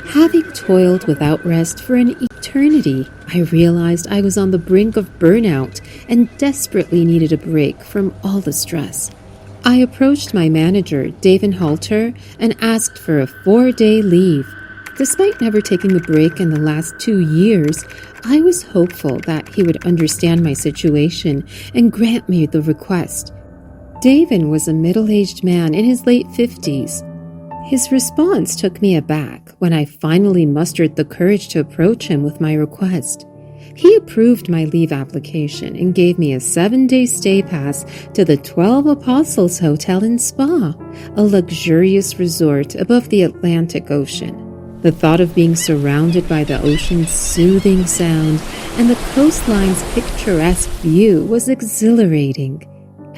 Having toiled without rest for an eternity, I realized I was on the brink of burnout and desperately needed a break from all the stress. I approached my manager, David Halter, and asked for a 4-day leave. Despite never taking a break in the last 2 years, I was hopeful that he would understand my situation and grant me the request. David was a middle-aged man in his late 50s. His response took me aback when I finally mustered the courage to approach him with my request. He approved my leave application and gave me a 7-day stay pass to the 12 Apostles Hotel and Spa, a luxurious resort above the Atlantic Ocean. The thought of being surrounded by the ocean's soothing sound and the coastline's picturesque view was exhilarating.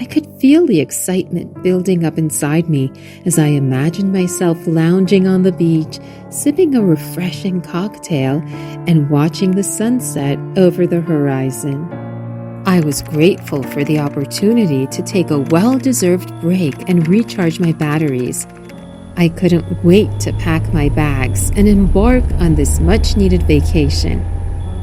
I could feel the excitement building up inside me as I imagined myself lounging on the beach, sipping a refreshing cocktail, and watching the sunset over the horizon. I was grateful for the opportunity to take a well-deserved break and recharge my batteries. I couldn't wait to pack my bags and embark on this much-needed vacation.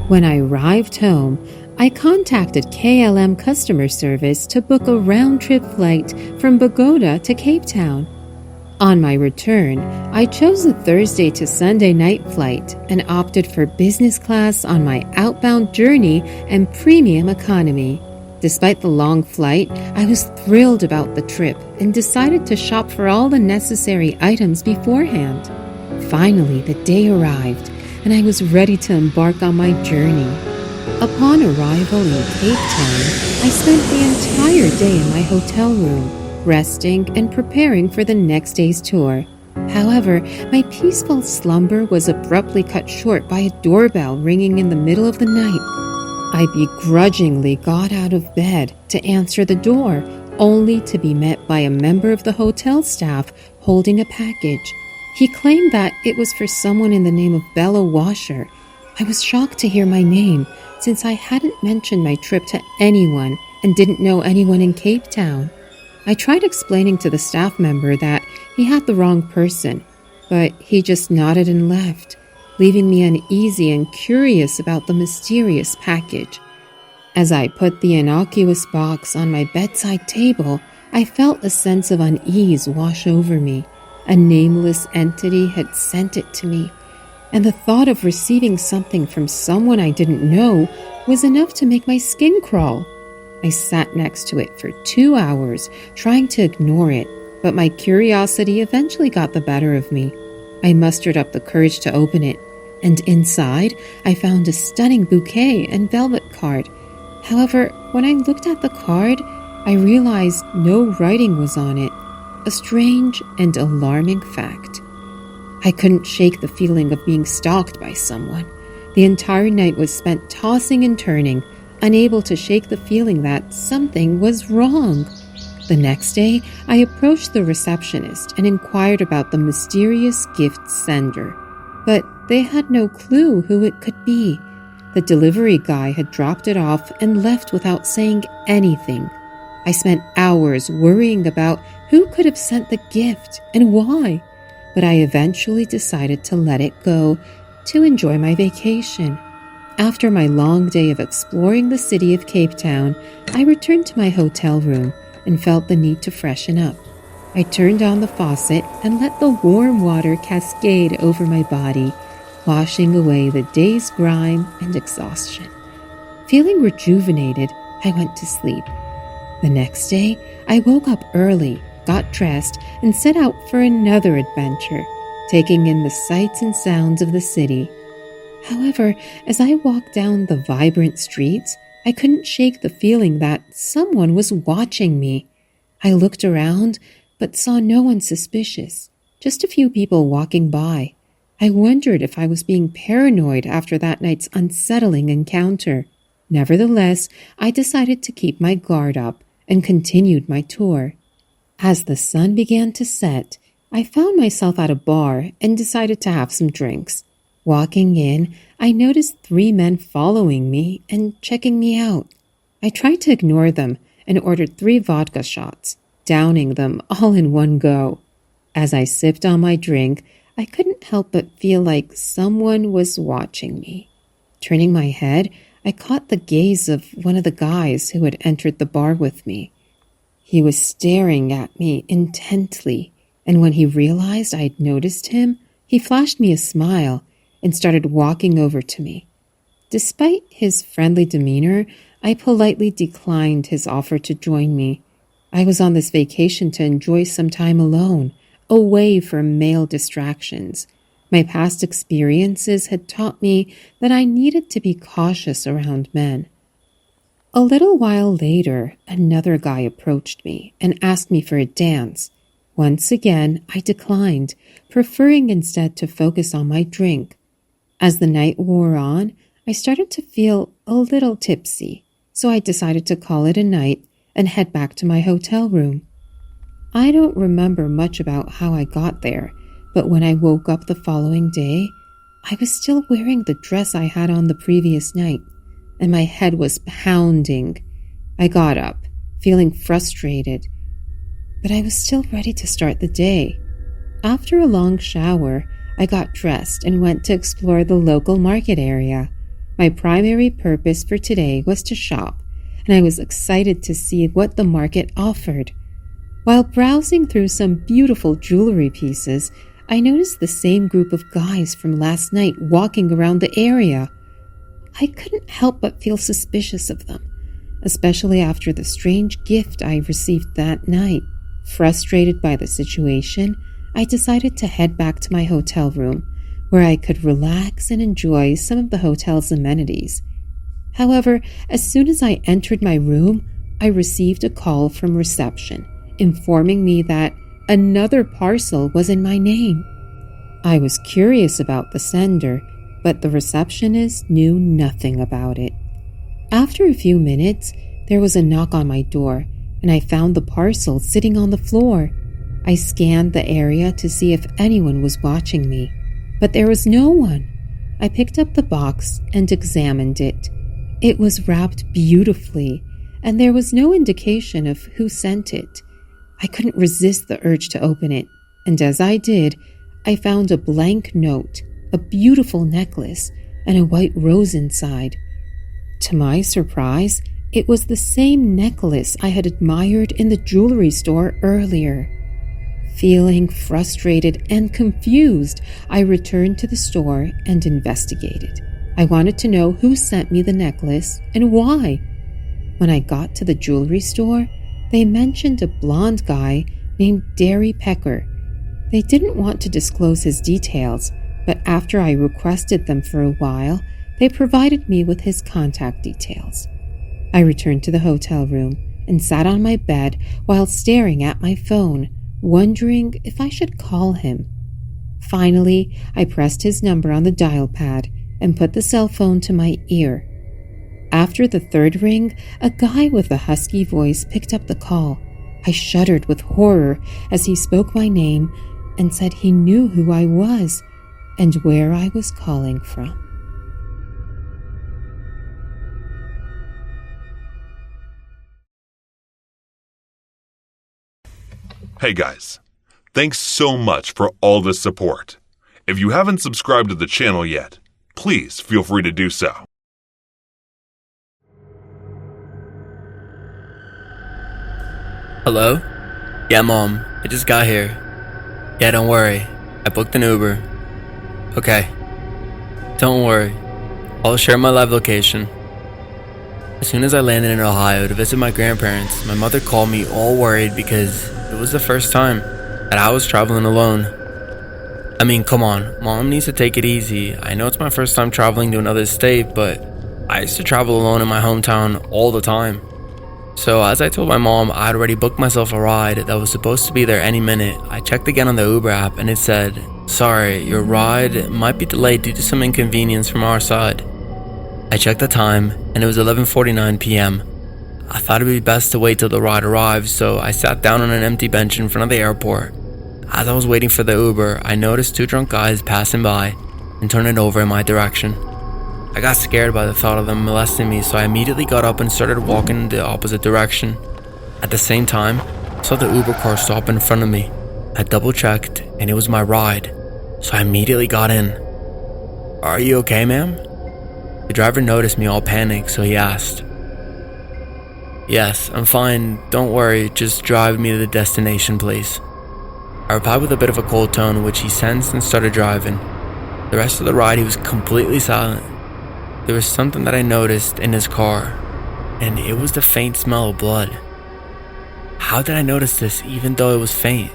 When I arrived home, I contacted KLM customer service to book a round-trip flight from Bogota to Cape Town. On my return, I chose a Thursday to Sunday night flight and opted for business class on my outbound journey and premium economy. Despite the long flight, I was thrilled about the trip and decided to shop for all the necessary items beforehand. Finally, the day arrived, and I was ready to embark on my journey. Upon arrival in Cape Town, I spent the entire day in my hotel room, resting and preparing for the next day's tour. However, my peaceful slumber was abruptly cut short by a doorbell ringing in the middle of the night. I begrudgingly got out of bed to answer the door, only to be met by a member of the hotel staff holding a package. He claimed that it was for someone in the name of Bella Washer. I was shocked to hear my name, since I hadn't mentioned my trip to anyone and didn't know anyone in Cape Town. I tried explaining to the staff member that he had the wrong person, but he just nodded and left, leaving me uneasy and curious about the mysterious package. As I put the innocuous box on my bedside table, I felt a sense of unease wash over me. A nameless entity had sent it to me, and the thought of receiving something from someone I didn't know was enough to make my skin crawl. I sat next to it for 2 hours, trying to ignore it, but my curiosity eventually got the better of me. I mustered up the courage to open it, and inside I found a stunning bouquet and velvet card. However, when I looked at the card, I realized no writing was on it, a strange and alarming fact. I couldn't shake the feeling of being stalked by someone. The entire night was spent tossing and turning, unable to shake the feeling that something was wrong. The next day, I approached the receptionist and inquired about the mysterious gift sender, but they had no clue who it could be. The delivery guy had dropped it off and left without saying anything. I spent hours worrying about who could have sent the gift and why, but I eventually decided to let it go to enjoy my vacation. After my long day of exploring the city of Cape Town, I returned to my hotel room and felt the need to freshen up. I turned on the faucet and let the warm water cascade over my body, washing away the day's grime and exhaustion. Feeling rejuvenated, I went to sleep. The next day, I woke up early, got dressed, and set out for another adventure, taking in the sights and sounds of the city. However, as I walked down the vibrant streets, I couldn't shake the feeling that someone was watching me. I looked around, but saw no one suspicious, just a few people walking by. I wondered if I was being paranoid after that night's unsettling encounter. Nevertheless, I decided to keep my guard up and continued my tour. As the sun began to set, I found myself at a bar and decided to have some drinks. Walking in, I noticed 3 men following me and checking me out. I tried to ignore them and ordered 3 vodka shots, downing them all in one go. As I sipped on my drink, I couldn't help but feel like someone was watching me. Turning my head, I caught the gaze of one of the guys who had entered the bar with me. He was staring at me intently, and when he realized I had noticed him, he flashed me a smile and started walking over to me. Despite his friendly demeanor, I politely declined his offer to join me. I was on this vacation to enjoy some time alone, away from male distractions. My past experiences had taught me that I needed to be cautious around men. A little while later, another guy approached me and asked me for a dance. Once again, I declined, preferring instead to focus on my drink. As the night wore on, I started to feel a little tipsy, so I decided to call it a night and head back to my hotel room. I don't remember much about how I got there, but when I woke up the following day, I was still wearing the dress I had on the previous night, and my head was pounding. I got up, feeling frustrated, but I was still ready to start the day. After a long shower, I got dressed and went to explore the local market area. My primary purpose for today was to shop, and I was excited to see what the market offered. While browsing through some beautiful jewelry pieces, I noticed the same group of guys from last night walking around the area. I couldn't help but feel suspicious of them, especially after the strange gift I received that night. Frustrated by the situation, I decided to head back to my hotel room, where I could relax and enjoy some of the hotel's amenities. However, as soon as I entered my room, I received a call from reception, informing me that another parcel was in my name. I was curious about the sender, but the receptionist knew nothing about it. After a few minutes, there was a knock on my door, and I found the parcel sitting on the floor. I scanned the area to see if anyone was watching me, but there was no one. I picked up the box and examined it. It was wrapped beautifully, and there was no indication of who sent it. I couldn't resist the urge to open it, and as I did, I found a blank note, a beautiful necklace, and a white rose inside. To my surprise, it was the same necklace I had admired in the jewelry store earlier. Feeling frustrated and confused, I returned to the store and investigated. I wanted to know who sent me the necklace and why. When I got to the jewelry store, they mentioned a blonde guy named Derry Pecker. They didn't want to disclose his details, but after I requested them for a while, they provided me with his contact details. I returned to the hotel room and sat on my bed while staring at my phone, wondering if I should call him. Finally, I pressed his number on the dial pad and put the cell phone to my ear. After the third ring, a guy with a husky voice picked up the call. I shuddered with horror as he spoke my name and said he knew who I was and where I was calling from. Hey guys, thanks so much for all the support. If you haven't subscribed to the channel yet, please feel free to do so. Hello? Yeah, Mom, I just got here. Yeah, don't worry. I booked an Uber. Okay. Don't worry. I'll share my live location. As soon as I landed in Ohio to visit my grandparents, my mother called me all worried because it was the first time that I was traveling alone. I mean, come on, Mom needs to take it easy. I know it's my first time traveling to another state, but I used to travel alone in my hometown all the time. So as I told my mom I had already booked myself a ride that was supposed to be there any minute, I checked again on the Uber app and it said, "Sorry, your ride might be delayed due to some inconvenience from our side." I checked the time and it was 11:49 p.m. I thought it'd be best to wait till the ride arrived, so I sat down on an empty bench in front of the airport. As I was waiting for the Uber, I noticed two drunk guys passing by and turning over in my direction. I got scared by the thought of them molesting me, so I immediately got up and started walking in the opposite direction. At the same time, I saw the Uber car stop in front of me. I double checked and it was my ride. so I immediately got in. "Are you okay, ma'am?" The driver noticed me all panicked, so he asked. "Yes, I'm fine. Don't worry, just drive me to the destination, please." I replied with a bit of a cold tone, which he sensed and started driving. The rest of the ride, he was completely silent. There was something that I noticed in his car, and it was the faint smell of blood. How did I notice this even though it was faint?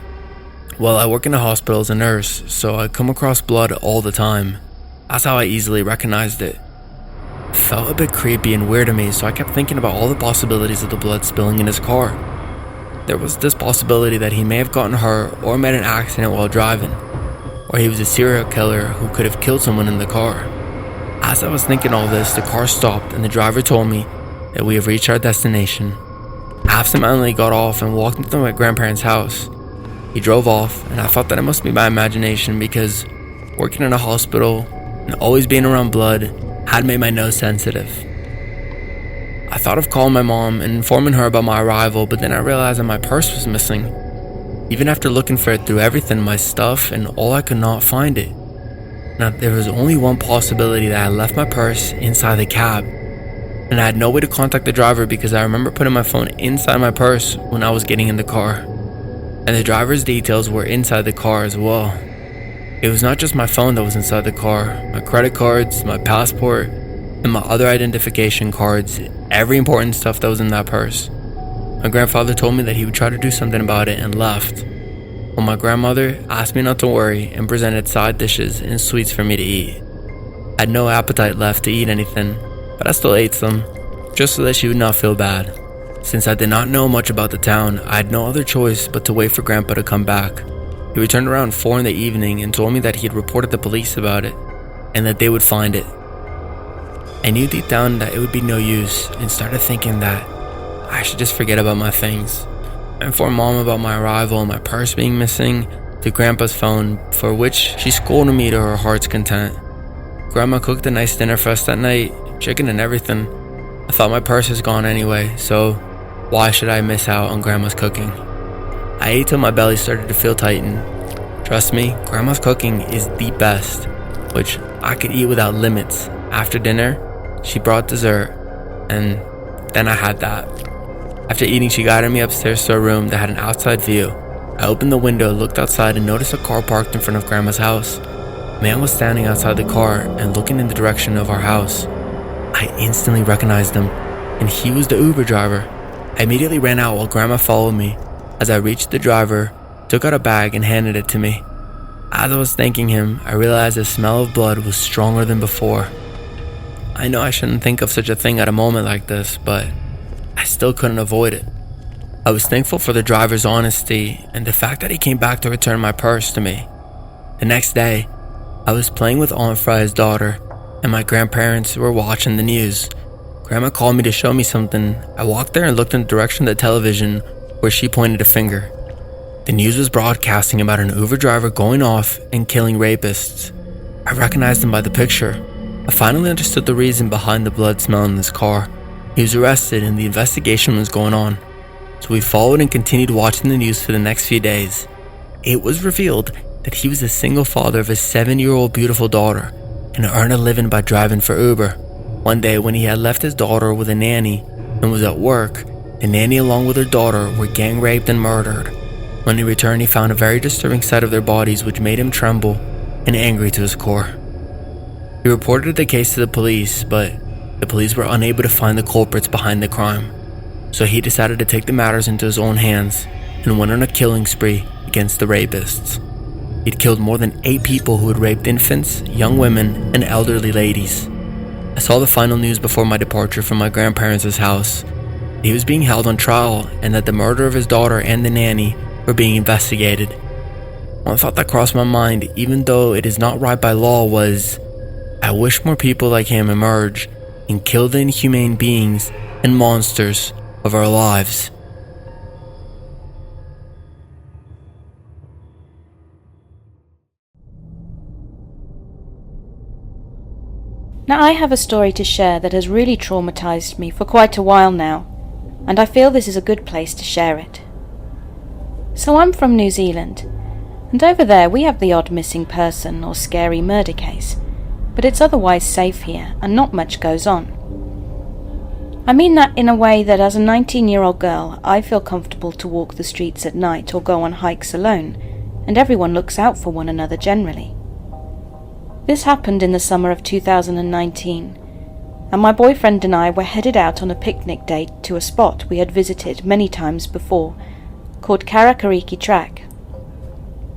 Well, I work in a hospital as a nurse, so I come across blood all the time. That's how I easily recognized it. It felt a bit creepy and weird to me, so I kept thinking about all the possibilities of the blood spilling in his car. There was this possibility that he may have gotten hurt or met an accident while driving, or he was a serial killer who could have killed someone in the car. As I was thinking all this, the car stopped and the driver told me that we have reached our destination. I absentmindedly got off and walked into my grandparents' house. He drove off, and I thought that it must be my imagination because working in a hospital and always being around blood had made my nose sensitive. I thought of calling my mom and informing her about my arrival, but then I realized that my purse was missing. Even after looking for it through everything, my stuff and all, I could not find it. Now, there was only one possibility that I left my purse inside the cab, and I had no way to contact the driver because I remember putting my phone inside my purse when I was getting in the car. And the driver's details were inside the car as well. It was not just my phone that was inside the car, my credit cards, my passport, and my other identification cards, every important stuff that was in that purse. My grandfather told me that he would try to do something about it and left. Well, my grandmother asked me not to worry and presented side dishes and sweets for me to eat. I had no appetite left to eat anything, but I still ate some, just so that she would not feel bad. Since I did not know much about the town, I had no other choice but to wait for Grandpa to come back. He returned around 4 in the evening and told me that he had reported the police about it, and that they would find it. I knew deep down that it would be no use, and started thinking that I should just forget about my things. I informed Mom about my arrival and my purse being missing, to Grandpa's phone, for which she scolded me to her heart's content. Grandma cooked a nice dinner for us that night, chicken and everything. I thought my purse was gone anyway, so why should I miss out on Grandma's cooking? I ate till my belly started to feel tighten. Trust me, Grandma's cooking is the best, which I could eat without limits. After dinner, she brought dessert, and then I had that. After eating, she guided me upstairs to a room that had an outside view. I opened the window, looked outside, and noticed a car parked in front of Grandma's house. A man was standing outside the car and looking in the direction of our house. I instantly recognized him, and he was the Uber driver. I immediately ran out while Grandma followed me. As I reached the driver, took out a bag and handed it to me. As I was thanking him, I realized the smell of blood was stronger than before. I know I shouldn't think of such a thing at a moment like this, but I still couldn't avoid it. I was thankful for the driver's honesty and the fact that he came back to return my purse to me. The next day, I was playing with Aunt Fry's daughter, and my grandparents were watching the news. Grandma called me to show me something. I walked there and looked in the direction of the television where she pointed a finger. The news was broadcasting about an Uber driver going off and killing rapists. I recognized him by the picture. I finally understood the reason behind the blood smell in his car. He was arrested and the investigation was going on. So we followed and continued watching the news for the next few days. It was revealed that he was a single father of a 7-year-old beautiful daughter and earned a living by driving for Uber. One day when he had left his daughter with a nanny and was at work, the nanny along with her daughter were gang raped and murdered. When he returned, he found a very disturbing sight of their bodies, which made him tremble and angry to his core. He reported the case to the police, but the police were unable to find the culprits behind the crime. So he decided to take the matters into his own hands and went on a killing spree against the rapists. He'd killed more than 8 people who had raped infants, young women, and elderly ladies. I saw the final news before my departure from my grandparents' house. He was being held on trial and that the murder of his daughter and the nanny were being investigated. One thought that crossed my mind, even though it is not right by law, was I wish more people like him emerge and kill the inhumane beings and monsters of our lives. Now I have a story to share that has really traumatized me for quite a while now, and I feel this is a good place to share it. So I'm from New Zealand, And over there we have the odd missing person or scary murder case, but it's otherwise safe here and not much goes on. I mean that in a way that as a 19-year-old girl, I feel comfortable to walk the streets at night or go on hikes alone, and everyone looks out for one another generally. This happened in the summer of 2019, and my boyfriend and I were headed out on a picnic date to a spot we had visited many times before, called Karakariki Track.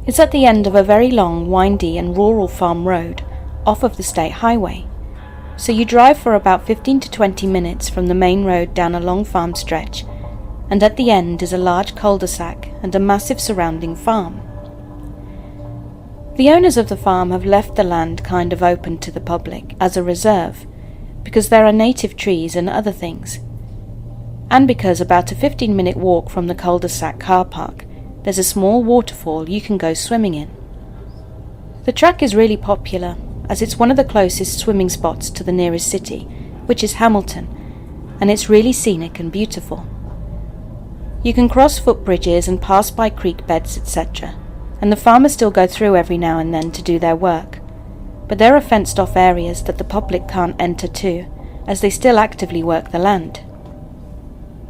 It's at the end of a very long, windy and rural farm road off of the state highway. So you drive for about 15 to 20 minutes from the main road down a long farm stretch, and at the end is a large cul-de-sac and a massive surrounding farm. The owners of the farm have left the land kind of open to the public as a reserve, because there are native trees and other things, and because about a 15-minute walk from the cul-de-sac car park there's a small waterfall you can go swimming in. The track is really popular, as it's one of the closest swimming spots to the nearest city, which is Hamilton, and it's really scenic and beautiful. You can cross footbridges and pass by creek beds, etc., and the farmers still go through every now and then to do their work, but there are fenced-off areas that the public can't enter too, as they still actively work the land.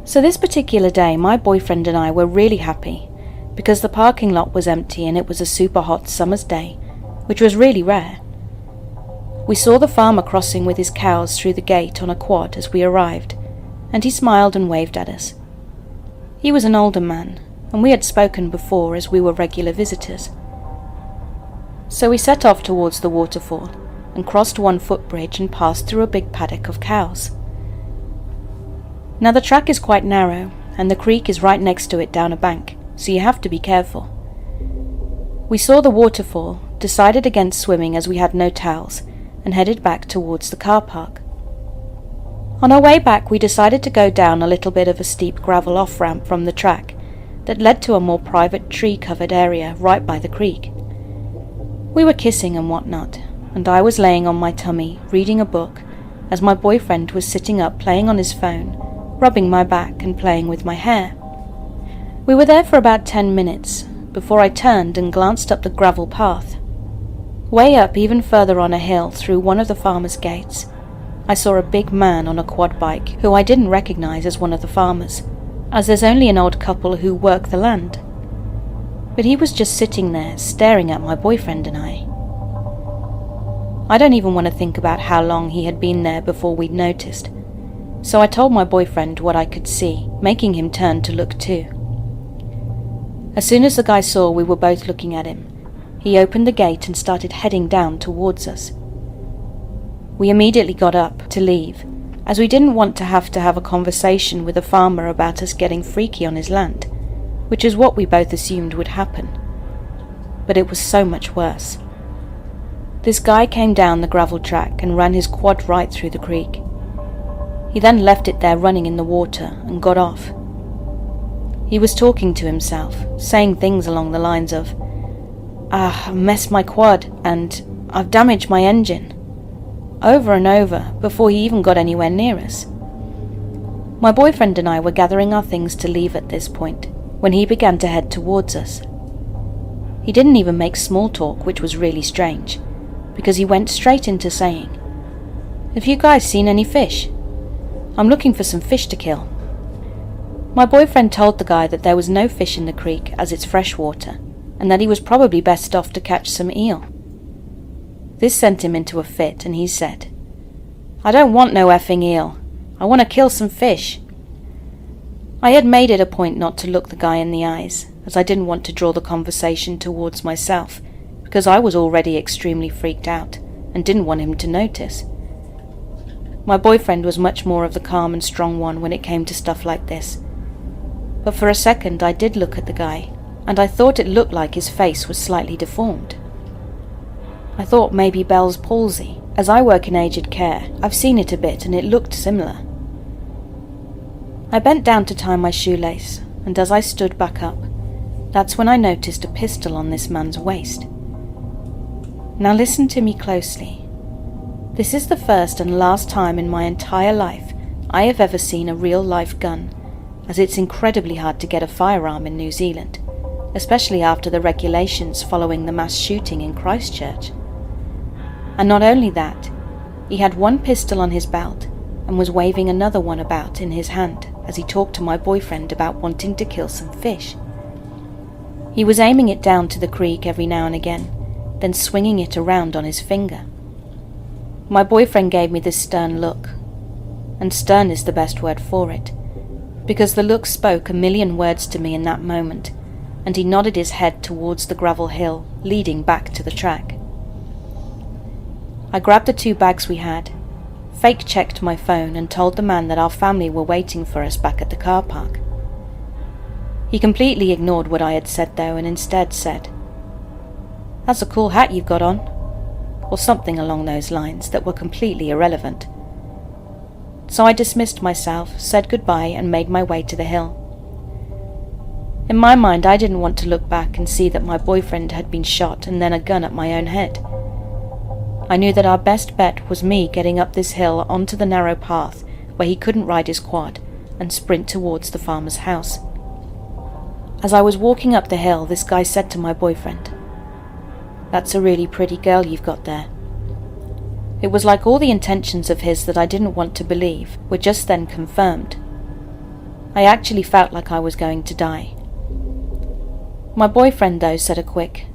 So this particular day, my boyfriend and I were really happy, because the parking lot was empty and it was a super hot summer's day, which was really rare. We saw the farmer crossing with his cows through the gate on a quad as we arrived, and he smiled and waved at us. He was an older man, and we had spoken before as we were regular visitors. So we set off towards the waterfall, and crossed one footbridge and passed through a big paddock of cows. Now the track is quite narrow, and the creek is right next to it down a bank, so you have to be careful. We saw the waterfall, decided against swimming as we had no towels, and headed back towards the car park. On our way back we decided to go down a little bit of a steep gravel off-ramp from the track that led to a more private tree-covered area right by the creek. We were kissing and whatnot, and I was laying on my tummy reading a book as my boyfriend was sitting up playing on his phone, rubbing my back and playing with my hair. We were there for about 10 minutes before I turned and glanced up the gravel path. Way up, even further on a hill through one of the farmer's gates, I saw a big man on a quad bike who I didn't recognize as one of the farmers, as there's only an old couple who work the land. But he was just sitting there, staring at my boyfriend and I. I don't even want to think about how long he had been there before we'd noticed, so I told my boyfriend what I could see, making him turn to look too. As soon as the guy saw we were both looking at him, he opened the gate and started heading down towards us. We immediately got up to leave, as we didn't want to have a conversation with a farmer about us getting freaky on his land, which is what we both assumed would happen. But it was so much worse. This guy came down the gravel track and ran his quad right through the creek. He then left it there running in the water and got off. He was talking to himself, saying things along the lines of, "I messed my quad," and "I've damaged my engine," over and over before he even got anywhere near us. My boyfriend and I were gathering our things to leave at this point, when he began to head towards us. He didn't even make small talk, which was really strange, because he went straight into saying, "Have you guys seen any fish? I'm looking for some fish to kill." My boyfriend told the guy that there was no fish in the creek as it's fresh water, and that he was probably best off to catch some eel. This sent him into a fit, and he said, "I don't want no effing eel. I want to kill some fish." I had made it a point not to look the guy in the eyes, as I didn't want to draw the conversation towards myself, because I was already extremely freaked out, and didn't want him to notice. My boyfriend was much more of the calm and strong one when it came to stuff like this. But for a second I did look at the guy, and I thought it looked like his face was slightly deformed. I thought maybe Bell's palsy. As I work in aged care, I've seen it a bit and it looked similar. I bent down to tie my shoelace, and as I stood back up, that's when I noticed a pistol on this man's waist. Now listen to me closely. This is the first and last time in my entire life I have ever seen a real-life gun, as it's incredibly hard to get a firearm in New Zealand, especially after the regulations following the mass shooting in Christchurch. And not only that, he had one pistol on his belt and was waving another one about in his hand as he talked to my boyfriend about wanting to kill some fish. He was aiming it down to the creek every now and again, then swinging it around on his finger. My boyfriend gave me this stern look, and stern is the best word for it, because the look spoke a million words to me in that moment, and he nodded his head towards the gravel hill leading back to the track. I grabbed the 2 bags we had, fake-checked my phone and told the man that our family were waiting for us back at the car park. He completely ignored what I had said though, and instead said, "That's a cool hat you've got on," or something along those lines that were completely irrelevant. So I dismissed myself, said goodbye, and made my way to the hill. In my mind, I didn't want to look back and see that my boyfriend had been shot and then a gun at my own head. I knew that our best bet was me getting up this hill onto the narrow path where he couldn't ride his quad and sprint towards the farmer's house. As I was walking up the hill, this guy said to my boyfriend, "That's a really pretty girl you've got there." It was like all the intentions of his that I didn't want to believe were just then confirmed. I actually felt like I was going to die. My boyfriend, though, said a quick,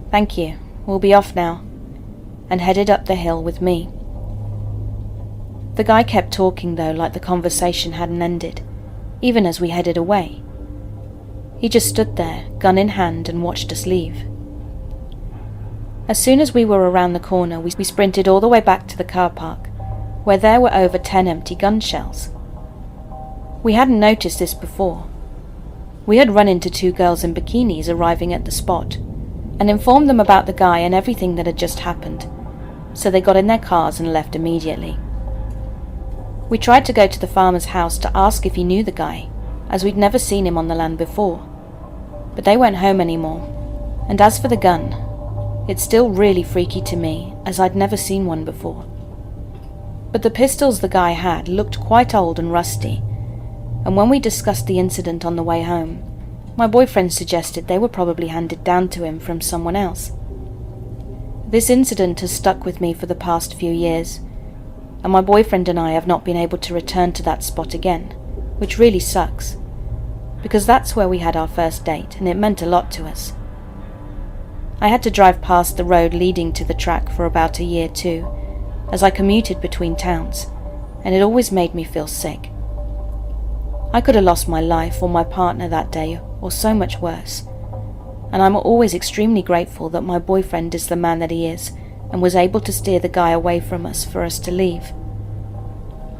"Thank you, we'll be off now," and headed up the hill with me. The guy kept talking, though, like the conversation hadn't ended, even as we headed away. He just stood there, gun in hand, and watched us leave. As soon as we were around the corner, we sprinted all the way back to the car park, where there were over 10 empty gun shells. We hadn't noticed this before. We had run into 2 girls in bikinis arriving at the spot, and informed them about the guy and everything that had just happened, so they got in their cars and left immediately. We tried to go to the farmer's house to ask if he knew the guy, as we'd never seen him on the land before, but they weren't home anymore. And as for the gun, it's still really freaky to me, as I'd never seen one before. But the pistols the guy had looked quite old and rusty, and when we discussed the incident on the way home, my boyfriend suggested they were probably handed down to him from someone else. This incident has stuck with me for the past few years, and my boyfriend and I have not been able to return to that spot again, which really sucks, because that's where we had our first date, and it meant a lot to us. I had to drive past the road leading to the track for about a year too, as I commuted between towns, and it always made me feel sick. I could have lost my life or my partner that day, or so much worse, and I'm always extremely grateful that my boyfriend is the man that he is, and was able to steer the guy away from us for us to leave.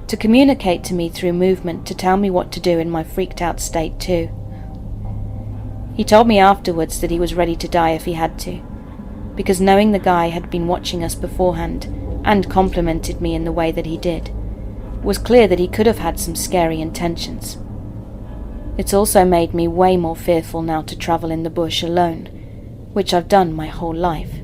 To communicate to me through movement, to tell me what to do in my freaked out state too. He told me afterwards that he was ready to die if he had to, because knowing the guy had been watching us beforehand and complimented me in the way that he did, it was clear that he could have had some scary intentions. It's also made me way more fearful now to travel in the bush alone, which I've done my whole life.